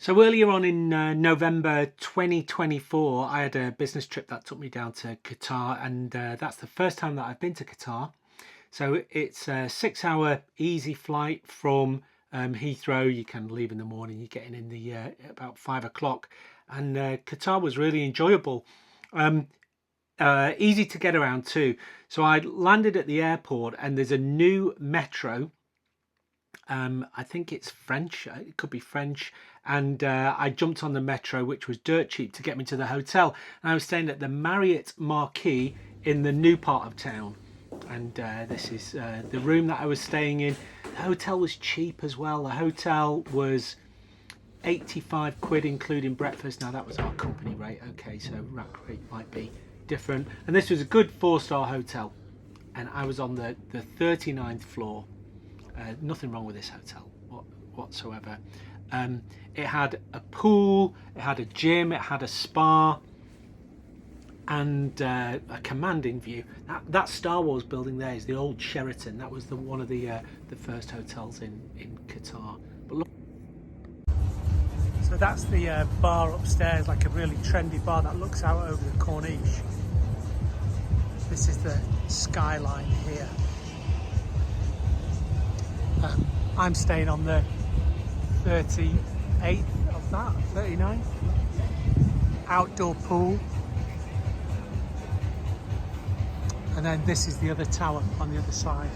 So earlier on in November 2024, I had a business trip that took me down to Qatar, and that's the first time that I've been to Qatar. So it's a 6-hour easy flight from Heathrow. You can leave in the morning, you're getting in the about 5 o'clock, and Qatar was really enjoyable. Easy to get around too. So I landed at the airport, and there's a new metro. I think it's French, it could be French, and I jumped on the metro, which was dirt cheap to get me to the hotel, and I was staying at the Marriot Marquis in the new part of town. And this is the room that I was staying in. The hotel was cheap as well. The hotel was 85 quid including breakfast. Now that was our company rate, okay, so rack rate might be different. And this was a good 4-star hotel, and I was on the 39th floor. Nothing wrong with this hotel whatsoever. It had a pool, it had a gym, it had a spa, and a commanding view. That Star Wars building there is the old Sheraton. That was one of the first hotels in Qatar. But look, so that's the bar upstairs, like a really trendy bar that looks out over the Corniche. This is the skyline here. I'm staying on the 38th of that, 39th. Outdoor pool. And then this is the other tower on the other side.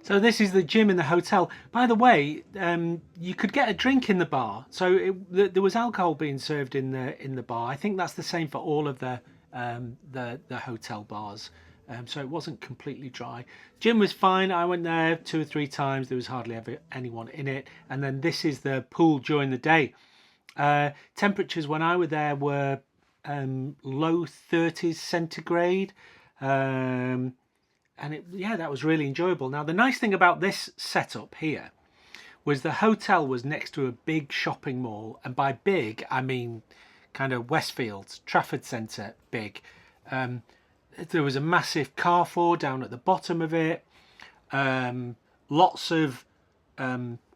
So this is the gym in the hotel. By the way, you could get a drink in the bar. So there was alcohol being served in the bar. I think that's the same for all of the hotel bars. So it wasn't completely dry. Gym was fine. I went there 2 or 3 times. There was hardly ever anyone in it. And then this is the pool during the day. Temperatures when I was there were low 30s centigrade. And that was really enjoyable. Now, the nice thing about this setup here was the hotel was next to a big shopping mall. And by big, I mean kind of Westfields, Trafford Centre big. There was a massive Carrefour down at the bottom of it. Lots of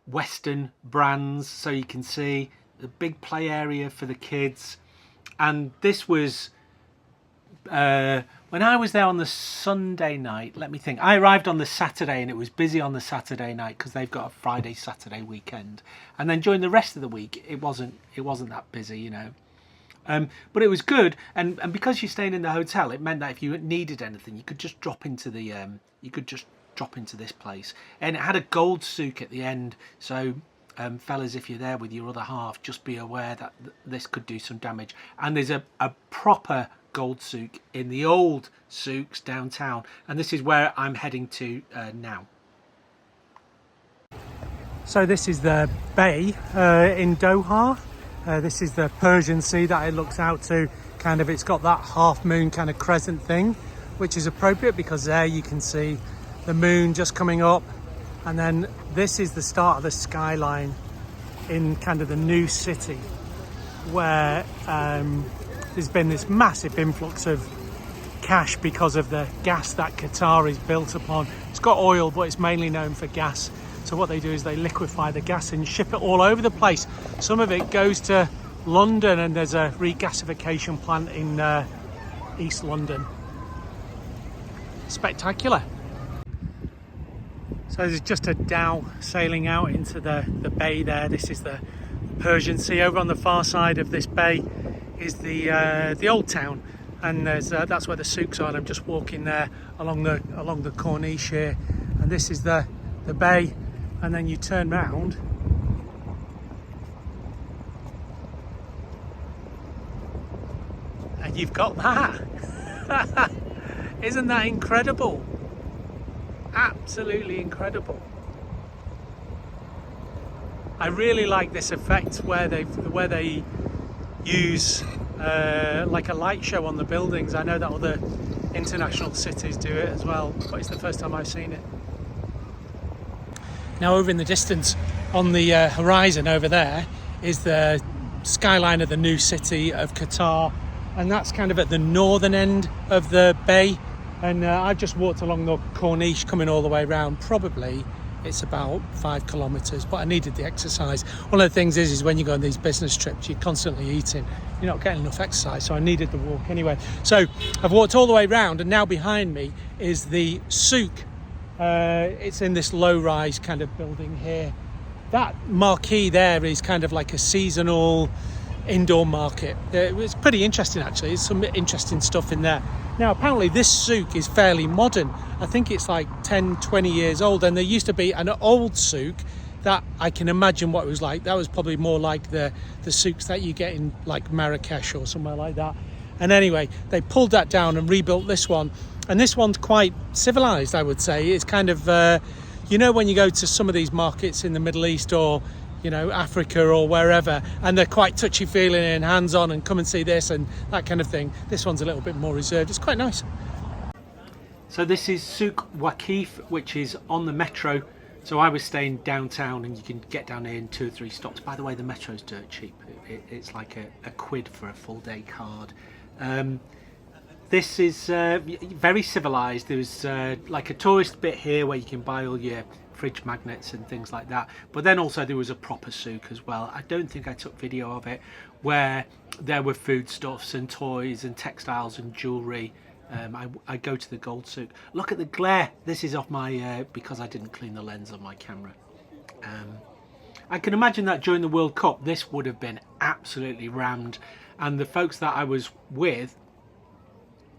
Western brands, so you can see the big play area for the kids. And this was when I was there on the Sunday night. Let me think. I arrived on the Saturday, and it was busy on the Saturday night because they've got a Friday Saturday weekend. And then during the rest of the week, it wasn't that busy, you know. But it was good, and because you're staying in the hotel, it meant that if you needed anything, you could just drop into this place. And it had a gold souk at the end, so fellas, if you're there with your other half, just be aware that this could do some damage. And there's a proper gold souk in the old souks downtown, and this is where I'm heading to now. So this is the bay in Doha. This is the Persian Sea that it looks out to. Kind of, it's got that half moon kind of crescent thing, which is appropriate because there you can see the moon just coming up. And then this is the start of the skyline in kind of the new city, where there's been this massive influx of cash because of the gas that Qatar is built upon. It's got oil, but it's mainly known for gas. So what they do is they liquefy the gas and ship it all over the place. Some of it goes to London, and there's a regasification plant in East London. Spectacular. So there's just a dhow sailing out into the bay there. This is the Persian Sea. Over on the far side of this bay is the old town, and that's where the souks are. And I'm just walking there along the Corniche here, and this is the bay. And then you turn round and you've got that. Isn't that incredible? Absolutely incredible. I really like this effect where they use like a light show on the buildings. I know that other international cities do it as well, but it's the first time I've seen it. Now over in the distance on the horizon over there is the skyline of the new city of Qatar, and that's kind of at the northern end of the bay. And I've just walked along the Corniche coming all the way around. Probably it's about 5 kilometers, but I needed the exercise. One of the things is when you go on these business trips, you're constantly eating, you're not getting enough exercise, so I needed the walk anyway. So I've walked all the way around, and now behind me is the souk. It's in this low-rise kind of building here. That marquee there is kind of like a seasonal indoor market. It's pretty interesting, actually. There's some interesting stuff in there. Now, apparently this souk is fairly modern. I think it's like 10, 20 years old, and there used to be an old souk that I can imagine what it was like. That was probably more like the souks that you get in like Marrakesh or somewhere like that. And anyway, they pulled that down and rebuilt this one. And this one's quite civilized, I would say. It's kind of, when you go to some of these markets in the Middle East or, Africa or wherever, and they're quite touchy-feely and hands-on and come and see this and that kind of thing. This one's a little bit more reserved. It's quite nice. So this is Souk Waqif, which is on the metro. So I was staying downtown, and you can get down here in 2 or 3 stops. By the way, the metro's dirt cheap. It's like a quid for a full-day card. This is very civilized. There's like a tourist bit here where you can buy all your fridge magnets and things like that, but then also there was a proper souk as well. I don't think I took video of it, where there were foodstuffs and toys and textiles and jewelry. I go to the gold souk. Look at the glare. This is off my because I didn't clean the lens on my camera. I can imagine that during the World Cup this would have been absolutely rammed, and the folks that I was with,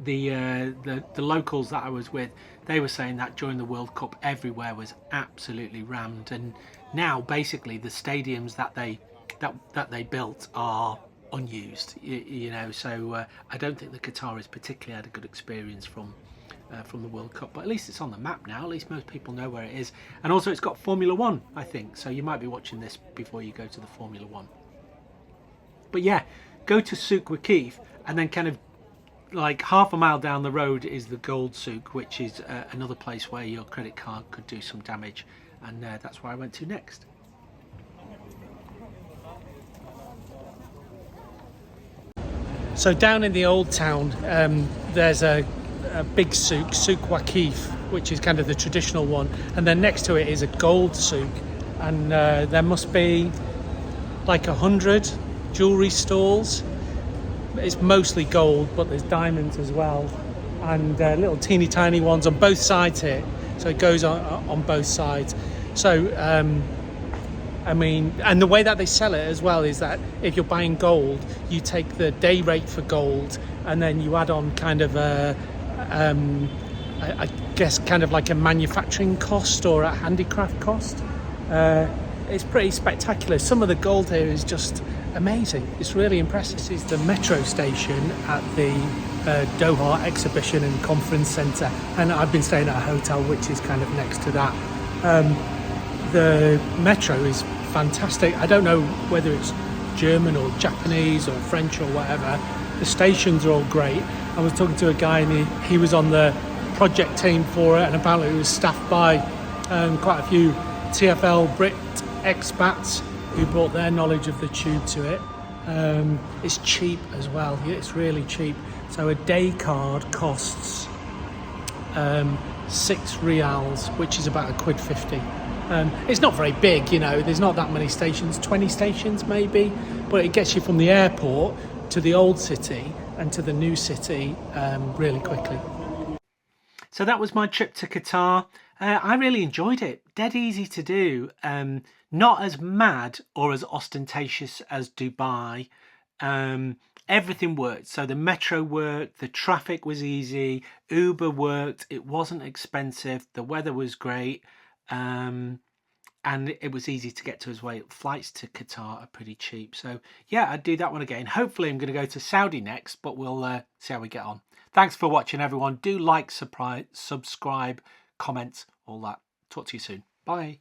the locals that I was with, they were saying that during the World Cup everywhere was absolutely rammed, and now basically the stadiums that they built are unused, so I don't think the Qataris particularly had a good experience from the World Cup, but at least it's on the map now. At least most people know where it is, and also it's got Formula One, I think, so you might be watching this before you go to the Formula One. But yeah, go to Souk Waqif, and then kind of like half a mile down the road is the gold souk, which is another place where your credit card could do some damage, and that's where I went to next. So down in the old town, there's a big souk, Souk Waqif, which is kind of the traditional one, and then next to it is a gold souk, and there must be like 100 jewelry stalls. It's mostly gold, but there's diamonds as well, and little teeny tiny ones on both sides here, so it goes on both sides. So and the way that they sell it as well is that if you're buying gold, you take the day rate for gold, and then you add on kind of I guess kind of like a manufacturing cost or a handicraft cost. It's pretty spectacular. Some of the gold here is just amazing. It's really impressive. This is the metro station at the Doha Exhibition and Conference Centre, and I've been staying at a hotel which is kind of next to that. The metro is fantastic. I don't know whether it's German or Japanese or French or whatever. The stations are all great. I was talking to a guy, and he was on the project team for it, and apparently it was staffed by quite a few TfL Brit expats who brought their knowledge of the tube to it. It's cheap as well. It's really cheap. So a day card costs 6 rials, which is about £1.50. It's not very big, there's not that many stations, 20 stations maybe, but it gets you from the airport to the old city and to the new city really quickly. So that was my trip to Qatar. I really enjoyed it. Dead easy to do. Not as mad or as ostentatious as Dubai. Everything worked. So the metro worked, the traffic was easy, Uber worked, it wasn't expensive, the weather was great, and it was easy to get to as well. Flights to Qatar are pretty cheap. So yeah, I'd do that one again. Hopefully I'm going to go to Saudi next, but we'll see how we get on. Thanks for watching, everyone. Do like, subscribe, comment, all that. Talk to you soon. Bye.